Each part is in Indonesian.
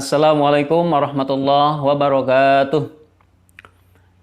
Assalamualaikum warahmatullahi wabarakatuh.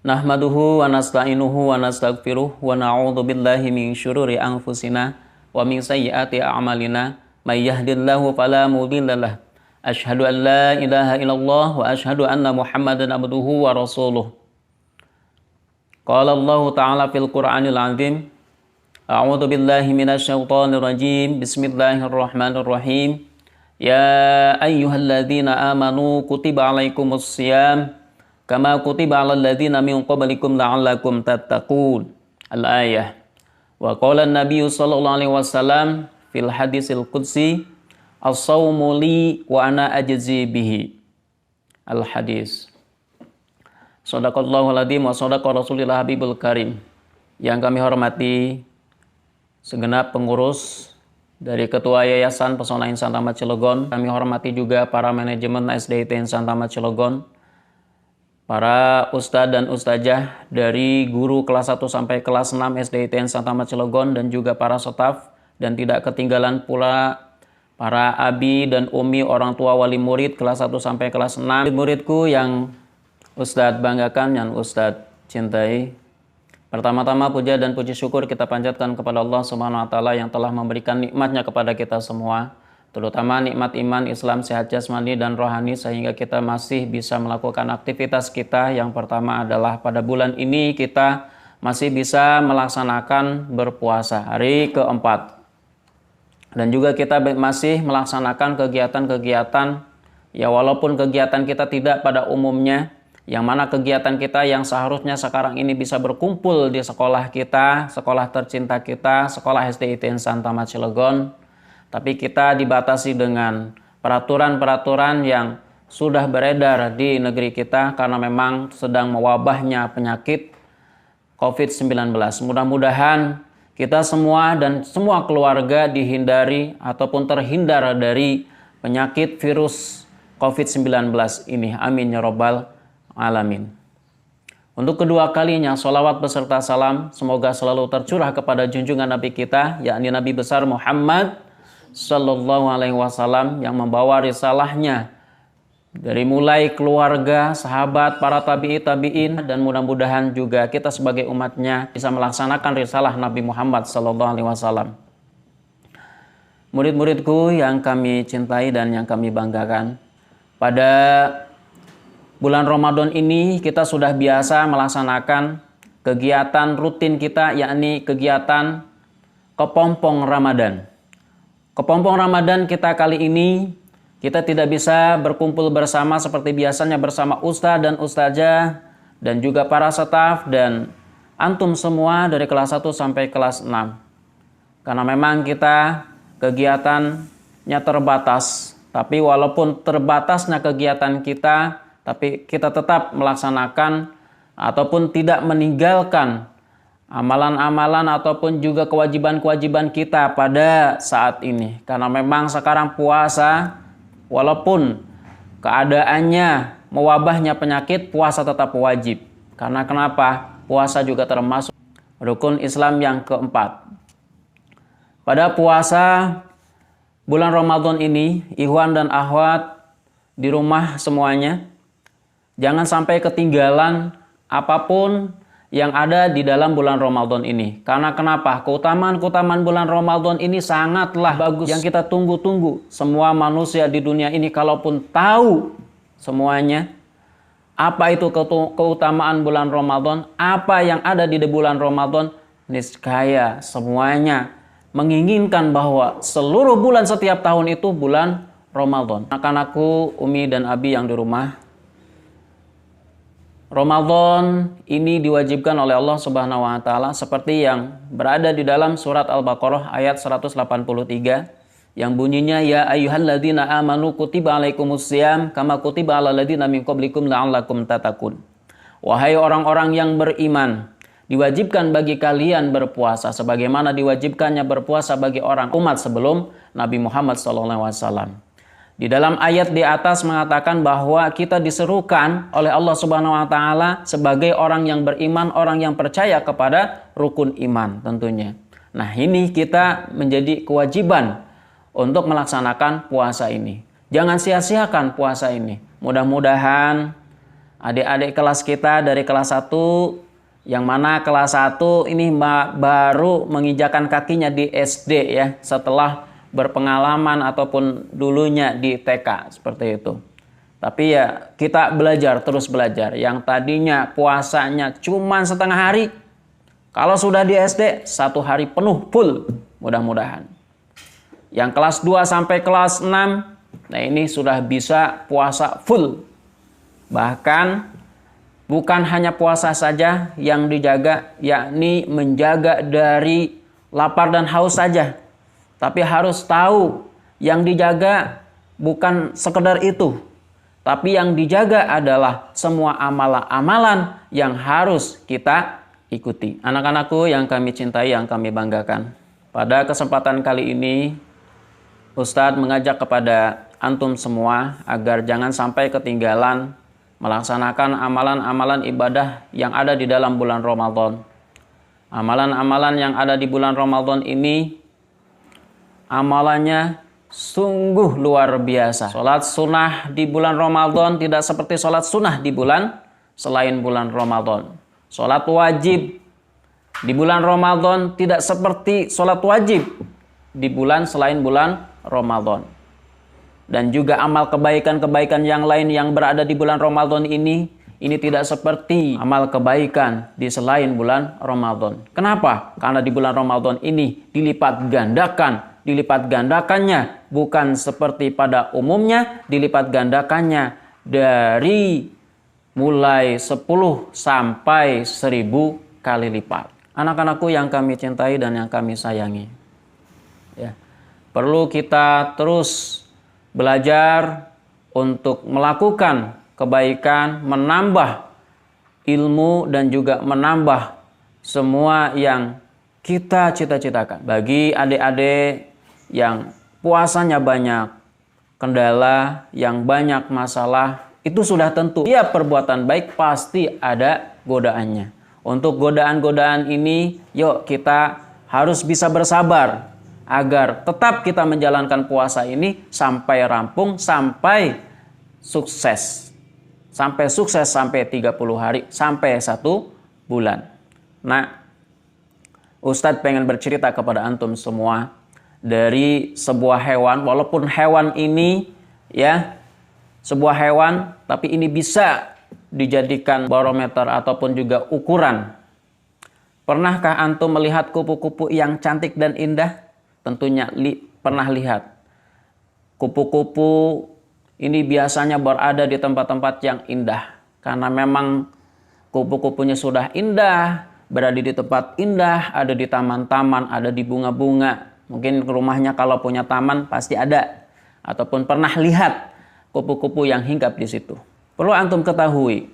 Nahmaduhu wa nasta'inuhu wa nastaghfiruh wa na'udzu billahi min syururi anfusina wa min sayyiati a'malina may yahdihillahu fala mudhillalah. Asyhadu an la ilaha illallah wa asyhadu anna Muhammadan abduhu wa rasuluh. Qala Allah ta'ala fil Qur'anil 'azim. A'udzu billahi minasy syaithanir rajim. Bismillahirrahmanirrahim. Ya ayyuhalladzina amanu kutiba alaikumus syiyam kama kutiba alal ladzina min qablikum la'allakum tattaqun. Al-ayah. Wa qala an-nabiy sallallahu alaihi wasallam fil hadisil qudsi as-shaumu li wa ana ajzi bihi. Al-hadis. Shadaqallahul adzim wa shadaqa rasulil habibul karim. Yang kami hormati segenap pengurus dari Ketua Yayasan Pesona Insan Tamat Cilegon, kami hormati juga para manajemen SDIT Insan Tamat Cilegon, para ustadz dan ustazah dari guru kelas 1 sampai kelas 6 SDIT Insan Tamat Cilegon, dan juga para staf, dan tidak ketinggalan pula para abi dan umi orang tua wali murid kelas 1 sampai kelas 6. Muridku yang ustadz banggakan, yang ustadz cintai. Pertama-tama puja dan puji syukur kita panjatkan kepada Allah Subhanahu wa taala yang telah memberikan nikmatnya kepada kita semua, terutama nikmat iman, Islam, sehat jasmani dan rohani, sehingga kita masih bisa melakukan aktivitas kita. Yang pertama adalah pada bulan ini kita masih bisa melaksanakan berpuasa hari keempat, dan juga kita masih melaksanakan kegiatan-kegiatan, ya walaupun kegiatan kita tidak pada umumnya, yang mana kegiatan kita yang seharusnya sekarang ini bisa berkumpul di sekolah kita, sekolah tercinta kita, sekolah SDIT Insan Tamat Cilegon, tapi kita dibatasi dengan peraturan-peraturan yang sudah beredar di negeri kita karena memang sedang mewabahnya penyakit COVID-19. Mudah-mudahan kita semua dan semua keluarga dihindari ataupun terhindar dari penyakit virus COVID-19 ini. Amin ya rabbal alamin. Untuk kedua kalinya, sholawat beserta salam semoga selalu tercurah kepada junjungan Nabi kita, yakni Nabi besar Muhammad Sallallahu Alaihi Wasallam, yang membawa risalahnya dari mulai keluarga, sahabat, para tabi'in, dan mudah-mudahan juga kita sebagai umatnya bisa melaksanakan risalah Nabi Muhammad Sallallahu Alaihi Wasallam. Murid-muridku yang kami cintai dan yang kami banggakan, pada bulan Ramadan ini kita sudah biasa melaksanakan kegiatan rutin kita, yakni kegiatan kepompong Ramadan. Kepompong Ramadan kita kali ini, kita tidak bisa berkumpul bersama seperti biasanya bersama ustadz dan ustazah, dan juga para staf dan antum semua dari kelas 1 sampai kelas 6. Karena memang kita kegiatannya terbatas, tapi walaupun terbatasnya kegiatan kita, tapi kita tetap melaksanakan ataupun tidak meninggalkan amalan-amalan ataupun juga kewajiban-kewajiban kita pada saat ini. Karena memang sekarang puasa, walaupun keadaannya mewabahnya penyakit, puasa tetap wajib. Karena kenapa? Puasa juga termasuk rukun Islam yang keempat. Pada puasa bulan Ramadan ini, ikhwan dan akhwat di rumah semuanya, jangan sampai ketinggalan apapun yang ada di dalam bulan Ramadan ini. Karena kenapa? Keutamaan-keutamaan bulan Ramadan ini sangatlah bagus, yang kita tunggu-tunggu. Semua manusia di dunia ini kalaupun tahu semuanya, apa itu keutamaan bulan Ramadan, apa yang ada di bulan Ramadan, niscaya semuanya menginginkan bahwa seluruh bulan setiap tahun itu bulan Ramadan. Anak-anakku, umi dan abi yang di rumah, Ramadan ini diwajibkan oleh Allah Subhanahu wa taala seperti yang berada di dalam surat Al-Baqarah ayat 183 yang bunyinya, ya ayyuhalladzina amanu kutiba alaikumussyiyam kama kutiba alal ladzina min qablikum la'allakum tattaqun. Wahai orang-orang yang beriman, diwajibkan bagi kalian berpuasa sebagaimana diwajibkannya berpuasa bagi orang umat sebelum Nabi Muhammad SAW. Di dalam ayat di atas mengatakan bahwa kita diserukan oleh Allah Subhanahu wa taala sebagai orang yang beriman, orang yang percaya kepada rukun iman tentunya. Nah, ini kita menjadi kewajiban untuk melaksanakan puasa ini. Jangan sia-siakan puasa ini. Mudah-mudahan adik-adik kelas kita dari kelas 1, yang mana kelas 1 ini baru menginjakan kakinya di SD ya, setelah berpengalaman ataupun dulunya di TK, seperti itu. Tapi ya kita belajar, terus belajar. Yang tadinya puasanya cuma setengah hari, kalau sudah di SD 1 hari penuh full, mudah-mudahan. Yang kelas 2 sampai kelas 6, nah ini sudah bisa puasa full. Bahkan bukan hanya puasa saja yang dijaga, yakni menjaga dari lapar dan haus saja. Tapi harus tahu yang dijaga bukan sekedar itu. Tapi yang dijaga adalah semua amalan-amalan yang harus kita ikuti. Anak-anakku yang kami cintai, yang kami banggakan. Pada kesempatan kali ini, Ustadz mengajak kepada antum semua agar jangan sampai ketinggalan melaksanakan amalan-amalan ibadah yang ada di dalam bulan Ramadan. Amalan-amalan yang ada di bulan Ramadan ini, amalannya sungguh luar biasa. Sholat sunnah di bulan Ramadan tidak seperti sholat sunnah di bulan selain bulan Ramadan. Sholat wajib di bulan Ramadan tidak seperti sholat wajib di bulan selain bulan Ramadan. Dan juga amal kebaikan-kebaikan yang lain yang berada di bulan Ramadan ini tidak seperti amal kebaikan di selain bulan Ramadan. Kenapa? Karena di bulan Ramadan ini dilipat gandakan. Dilipat gandakannya bukan seperti pada umumnya, dilipat gandakannya dari mulai 10 sampai 1000 kali lipat. Anak-anakku yang kami cintai dan yang kami sayangi, ya, perlu kita terus belajar untuk melakukan kebaikan, menambah ilmu dan juga menambah semua yang kita cita-citakan. Bagi adik-adik yang puasanya banyak kendala, yang banyak masalah, itu sudah tentu. Tiap perbuatan baik pasti ada godaannya. Untuk godaan-godaan ini, yuk kita harus bisa bersabar agar tetap kita menjalankan puasa ini sampai rampung, sampai sukses. Sampai sukses sampai 30 hari, sampai 1 bulan. Nah, Ustadz pengen bercerita kepada antum semua dari sebuah hewan, walaupun hewan ini ya sebuah hewan, tapi ini bisa dijadikan barometer ataupun juga ukuran. Pernahkah antum melihat kupu-kupu yang cantik dan indah? Tentunya pernah lihat. Kupu-kupu ini biasanya berada di tempat-tempat yang indah. Karena memang kupu-kupunya sudah indah, berada di tempat indah, ada di taman-taman, ada di bunga-bunga. Mungkin rumahnya kalau punya taman pasti ada. Ataupun pernah lihat kupu-kupu yang hinggap di situ. Perlu antum ketahui,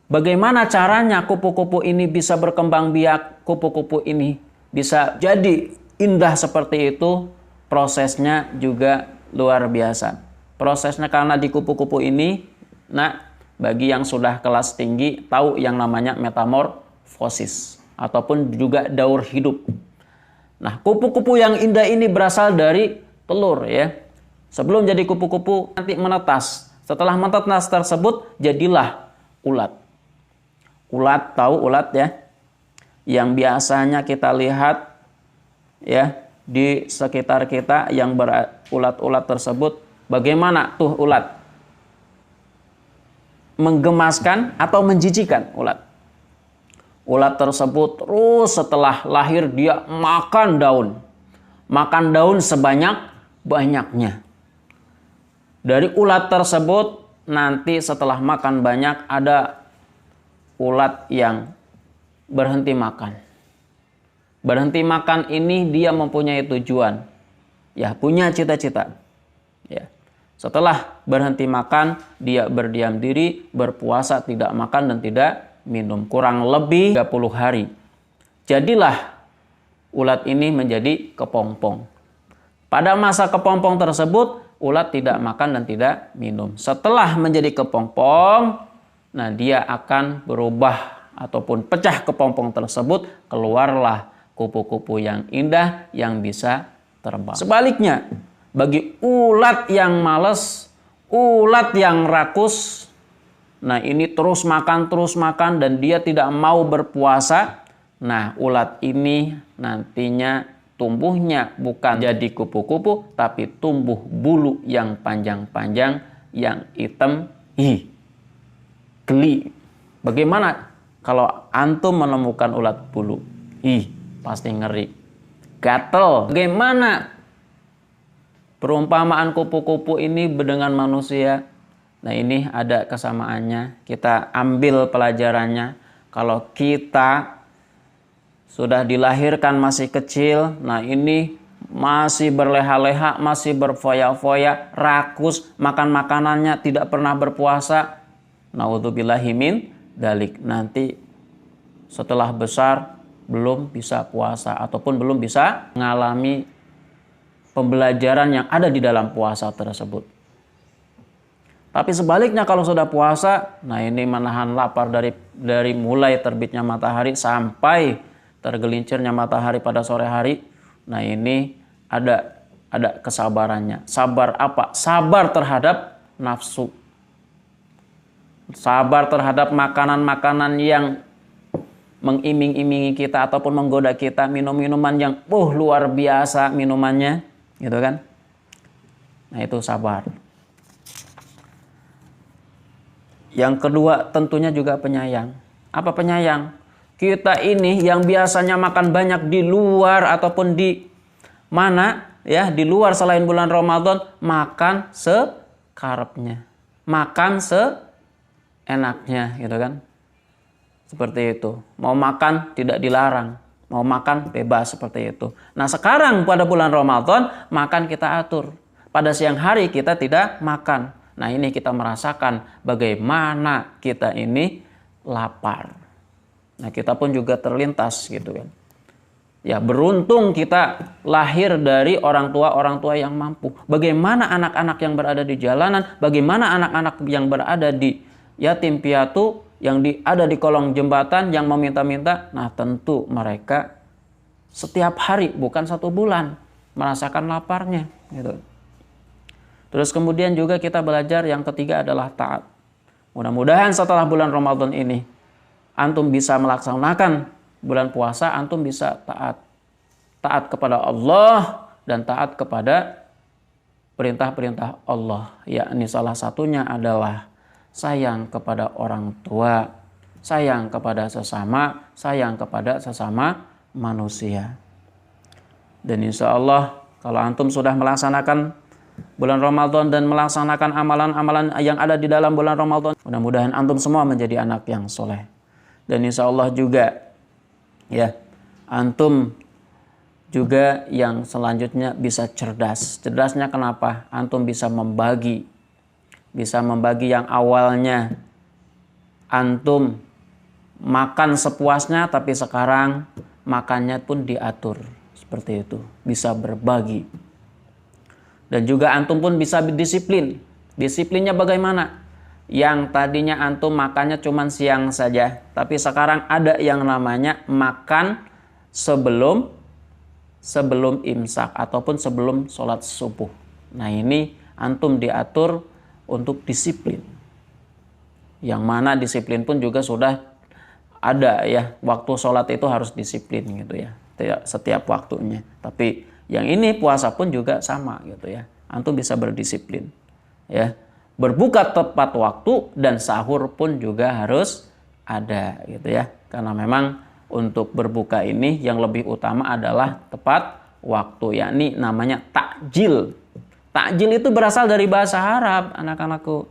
bagaimana caranya kupu-kupu ini bisa berkembang biak, kupu-kupu ini bisa jadi indah seperti itu, prosesnya juga luar biasa. Prosesnya karena di kupu-kupu ini, nah bagi yang sudah kelas tinggi tahu yang namanya metamorfosis ataupun juga daur hidup. Nah, kupu-kupu yang indah ini berasal dari telur ya. Sebelum jadi kupu-kupu nanti menetas. Setelah menetas tersebut jadilah ulat. Ulat, tahu ulat ya? Yang biasanya kita lihat ya di sekitar kita yang berulat-ulat tersebut, bagaimana tuh ulat? Menggemaskan atau menjijikan ulat? Ulat tersebut terus setelah lahir dia makan daun. Makan daun sebanyak-banyaknya. Dari ulat tersebut nanti setelah makan banyak ada ulat yang berhenti makan. Berhenti makan ini dia mempunyai tujuan. Ya, punya cita-cita. Ya. Setelah berhenti makan, dia berdiam diri, berpuasa, tidak makan dan tidak minum. Kurang lebih 30 hari. Jadilah ulat ini menjadi kepompong. Pada masa kepompong tersebut, ulat tidak makan dan tidak minum. Setelah menjadi kepompong, nah dia akan berubah ataupun pecah kepompong tersebut, keluarlah kupu-kupu yang indah yang bisa terbang. Sebaliknya, Bagi ulat yang malas, ulat yang rakus, nah ini terus makan dan dia tidak mau berpuasa. Nah ulat ini nantinya tumbuhnya bukan jadi kupu-kupu, tapi tumbuh bulu yang panjang-panjang, yang hitam. Geli. Bagaimana kalau antum menemukan ulat bulu? Pasti ngeri. Gatel. Bagaimana perumpamaan kupu-kupu ini dengan manusia? Nah ini ada kesamaannya. Kita ambil pelajarannya. Kalau kita sudah dilahirkan masih kecil, nah ini masih berleha-leha, masih berfoya-foya, rakus, makan makanannya, tidak pernah berpuasa. Naudzubillahi min dalik. Nanti setelah besar belum bisa puasa ataupun belum bisa mengalami pembelajaran yang ada di dalam puasa tersebut. Tapi sebaliknya kalau sudah puasa, nah ini menahan lapar dari mulai terbitnya matahari sampai tergelincirnya matahari pada sore hari. Nah ini ada kesabarannya. Sabar apa? Sabar terhadap nafsu. Sabar terhadap makanan-makanan yang mengiming-imingi kita ataupun menggoda kita, minum-minuman yang luar biasa minumannya, gitu kan? Nah itu sabar. Yang kedua tentunya juga penyayang. Apa penyayang? Kita ini yang biasanya makan banyak di luar ataupun di mana ya, di luar selain bulan Ramadan, makan sekarepnya, makan seenaknya, gitu kan? Seperti itu. Mau makan tidak dilarang, mau makan bebas, seperti itu. Nah sekarang pada bulan Ramadan makan kita atur. Pada siang hari kita tidak makan. Nah ini kita merasakan bagaimana kita ini lapar. Nah kita pun juga terlintas gitu kan. Ya beruntung kita lahir dari orang tua yang mampu. Bagaimana anak-anak yang berada di jalanan, bagaimana anak-anak yang berada di yatim piatu, yang ada di kolong jembatan, yang meminta-minta. Nah tentu mereka setiap hari, bukan 1 bulan, merasakan laparnya gitu. Terus kemudian juga kita belajar yang ketiga adalah taat. Mudah-mudahan setelah bulan Ramadan ini antum bisa melaksanakan bulan puasa, antum bisa taat. Taat kepada Allah dan taat kepada perintah-perintah Allah. Yakni salah satunya adalah sayang kepada orang tua, sayang kepada sesama, sayang kepada sesama manusia. Dan insya Allah kalau antum sudah melaksanakan bulan Ramadan dan melaksanakan amalan-amalan yang ada di dalam bulan Ramadan, mudah-mudahan antum semua menjadi anak yang soleh. Dan insya Allah juga ya, antum juga yang selanjutnya bisa cerdas. Cerdasnya kenapa? Antum bisa membagi yang awalnya antum makan sepuasnya, tapi sekarang makannya pun diatur. Seperti itu, bisa berbagi. Dan juga antum pun bisa disiplin. Disiplinnya bagaimana? Yang tadinya antum makannya cuma siang saja, tapi sekarang ada yang namanya makan sebelum imsak ataupun sebelum sholat subuh. Nah ini antum diatur untuk disiplin. Yang mana disiplin pun juga sudah ada ya, waktu sholat itu harus disiplin gitu ya, setiap waktunya. Tapi yang ini puasa pun juga sama gitu ya. Antum bisa berdisiplin ya. Berbuka tepat waktu dan sahur pun juga harus ada gitu ya. Karena memang untuk berbuka ini yang lebih utama adalah tepat waktu, yakni namanya takjil. Takjil itu berasal dari bahasa Arab, anak-anakku.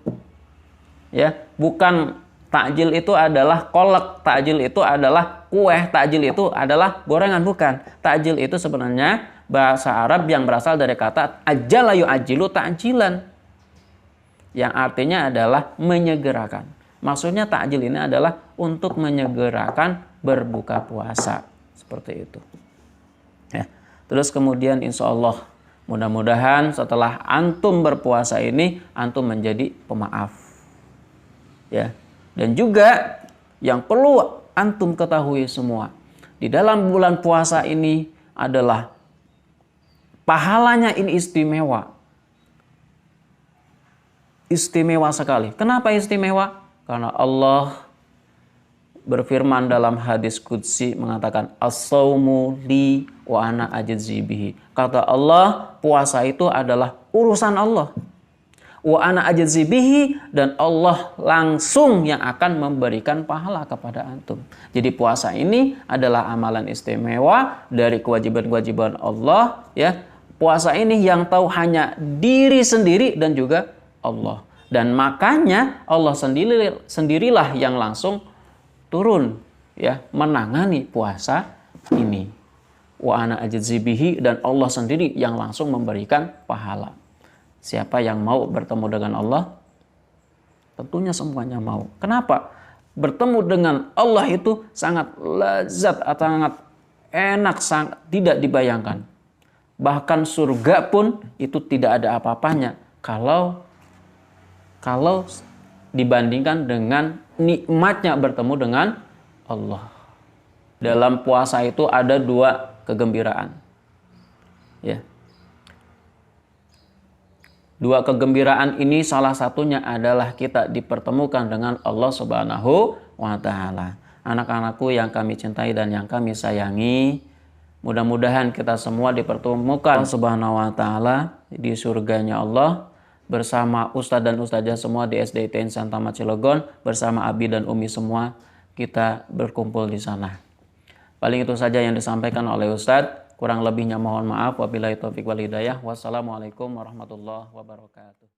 Ya, bukan takjil itu adalah kolak, takjil itu adalah kue, takjil itu adalah gorengan, bukan. Takjil itu sebenarnya bahasa Arab yang berasal dari kata ajala yu'ajilu ta'jilan, yang artinya adalah menyegerakan. Maksudnya takjil ini adalah untuk menyegerakan berbuka puasa. Seperti itu. Ya. Terus kemudian insya Allah mudah-mudahan setelah antum berpuasa ini antum menjadi pemaaf. Ya. Dan juga yang perlu antum ketahui semua, di dalam bulan puasa ini adalah Pahalanya ini istimewa. Istimewa sekali. Kenapa istimewa? Karena Allah berfirman dalam hadis qudsi mengatakan as-saumu li wa ana ajzi bihi. Kata Allah, puasa itu adalah urusan Allah. Wa ana ajzi bihi, dan Allah langsung yang akan memberikan pahala kepada antum. Jadi puasa ini adalah amalan istimewa dari kewajiban-kewajiban Allah, ya. Puasa ini yang tahu hanya diri sendiri dan juga Allah. Dan makanya Allah sendirilah yang langsung turun, ya, menangani puasa ini. Wa ana ajzi bihi, dan Allah sendiri yang langsung memberikan pahala. Siapa yang mau bertemu dengan Allah? Tentunya semuanya mau. Kenapa? Bertemu dengan Allah itu sangat lezat, sangat enak, sangat tidak dibayangkan. Bahkan surga pun itu tidak ada apa-apanya kalau dibandingkan dengan nikmatnya bertemu dengan Allah. Dalam puasa itu ada 2 kegembiraan. Ya. 2 kegembiraan ini salah satunya adalah kita dipertemukan dengan Allah Subhanahu wa Ta'ala. Anak-anakku yang kami cintai dan yang kami sayangi, mudah-mudahan kita semua dipertemukan Subhanahu wa Ta'ala di surganya Allah bersama Ustadz dan Ustazah semua di SDITN Santa Mat Cilegon, bersama Abi dan Umi semua kita berkumpul di sana. Paling itu saja yang disampaikan oleh Ustadz. Kurang lebihnya mohon maaf. Wabillahi taufiq wal hidayah. Wassalamualaikum warahmatullahi wabarakatuh.